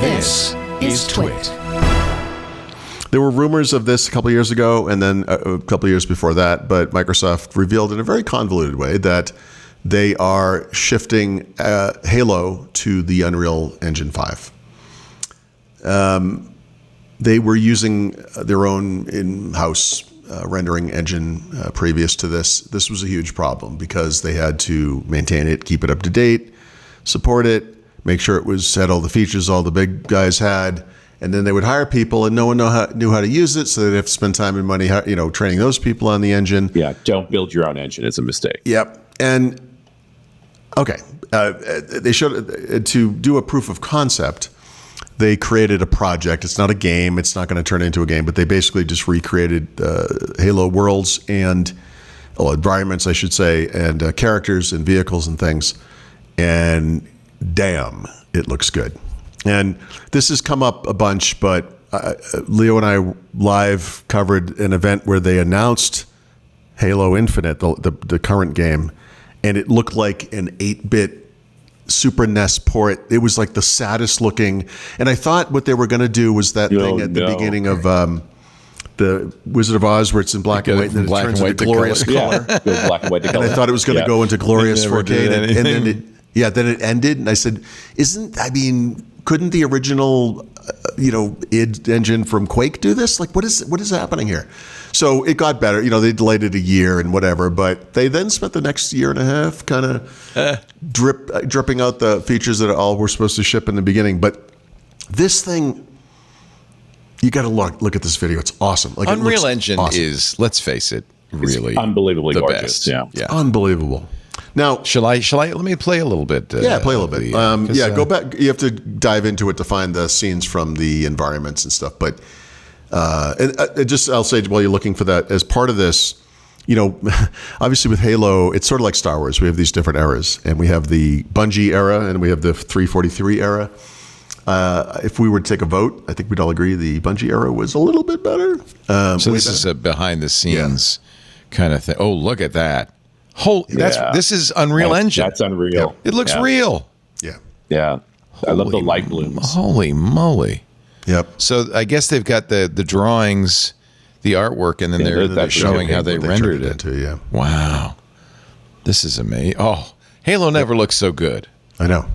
This is TWiT. There were rumors of this a couple of years ago, and then a couple of years before that, but Microsoft revealed in a very convoluted way that they are shifting Halo to the Unreal Engine 5. They were using their own in-house rendering engine previous to this. This was a huge problem because they had to maintain it, keep it up to date, support it, make sure it had all the features all the big guys had, and then they would hire people, and no one knew how to use it, so they'd have to spend time and money, training those people on the engine. Yeah, don't build your own engine; it's a mistake. Yep. And okay, they showed to do a proof of concept. They created a project. It's not a game. It's not going to turn into a game, but they basically just recreated Halo worlds and environments, I should say, and characters and vehicles and things. And damn, it looks good. And this has come up a bunch, but Leo and I live covered an event where they announced Halo Infinite, the current game, and it looked like an 8-bit Super NES port. It was like the saddest looking. And I thought what they were going to do was that thing at the beginning of the Wizard of Oz where it's in black and white and then it turns into glorious color. Yeah, black and white and I thought it was going to go into glorious 4K. And then it ended. And I said, couldn't the original, id engine from Quake do this? Like, what is happening here? So it got better. They delayed it a year and whatever, but they then spent the next year and a half kind of dripping out the features that all were supposed to ship in the beginning. But this thing, you got to look at this video. It's awesome. Like, Unreal Engine is, let's face it, really it's unbelievably the gorgeous. Best. Yeah, unbelievable. Now, shall I? Let me play a little bit. Play a little bit. Go back. You have to dive into it to find the scenes from the environments and stuff. But I'll say while you're looking for that, as part of this, obviously with Halo, it's sort of like Star Wars. We have these different eras, and we have the Bungie era, and we have the 343 era. If we were to take a vote, I think we'd all agree the Bungie era was a little bit better. So this is a behind the scenes kind of thing. Oh, look at that. This is Unreal Engine. That's Unreal. It looks real. Yeah. I love the light blooms. Holy moly. Yep. So I guess they've got the drawings, the artwork, and then they're showing how they rendered it. Too, Wow. This is amazing. Oh, Halo never looks so good. I know.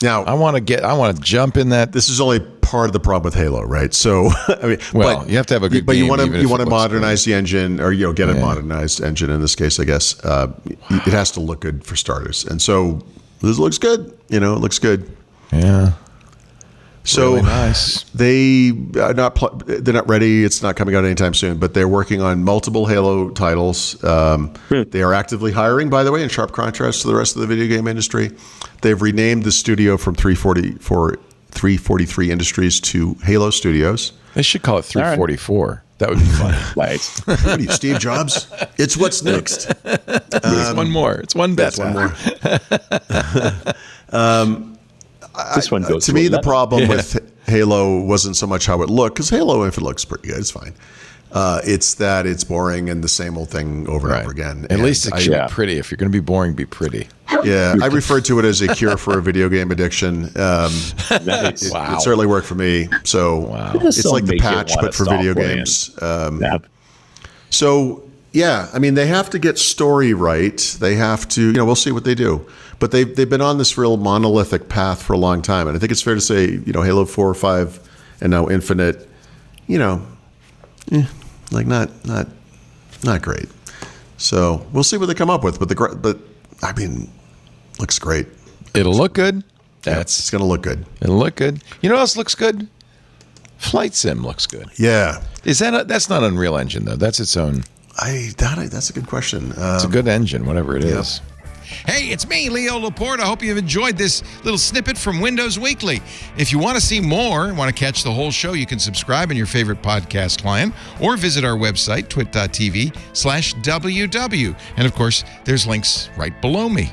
Now I want to jump in that. This is only part of the problem with Halo, right? So you have to have a good but game. You want to modernize the engine, or get a modernized engine in this case, I guess. It has to look good for starters, and so this looks good. It looks good. Yeah. So really nice. They're not ready. It's not coming out anytime soon, but they're working on multiple Halo titles. They are actively hiring, by the way, in sharp contrast to the rest of the video game industry. They've renamed the studio from 343 Industries to Halo Studios. They should call it 344. That would be funny. Right. What are you, Steve Jobs? It's what's next. It's one more. It's one better. One more. This one goes to me, the problem with Halo wasn't so much how it looked, because Halo, if it looks pretty good, it's fine. It's that it's boring and the same old thing over and over again. At least it should be pretty. If you're going to be boring, be pretty. Yeah, I refer to it as a cure for a video game addiction. It certainly worked for me. So it's like the patch, but for video games. So, they have to get story right. They have to, we'll see what they do. But they've been on this real monolithic path for a long time. And I think it's fair to say, Halo 4 or 5 and now Infinite, not great. So we'll see what they come up with. But looks great. It'll look good. It's going to look good. It'll look good. You know what else looks good? Flight Sim looks good. Yeah. That's not Unreal Engine though. That's its own. That's a good question. It's a good engine, whatever it is. Hey, it's me, Leo Laporte. I hope you've enjoyed this little snippet from Windows Weekly. If you want to see more and want to catch the whole show, you can subscribe in your favorite podcast client or visit our website, twit.tv/WW. And of course, there's links right below me.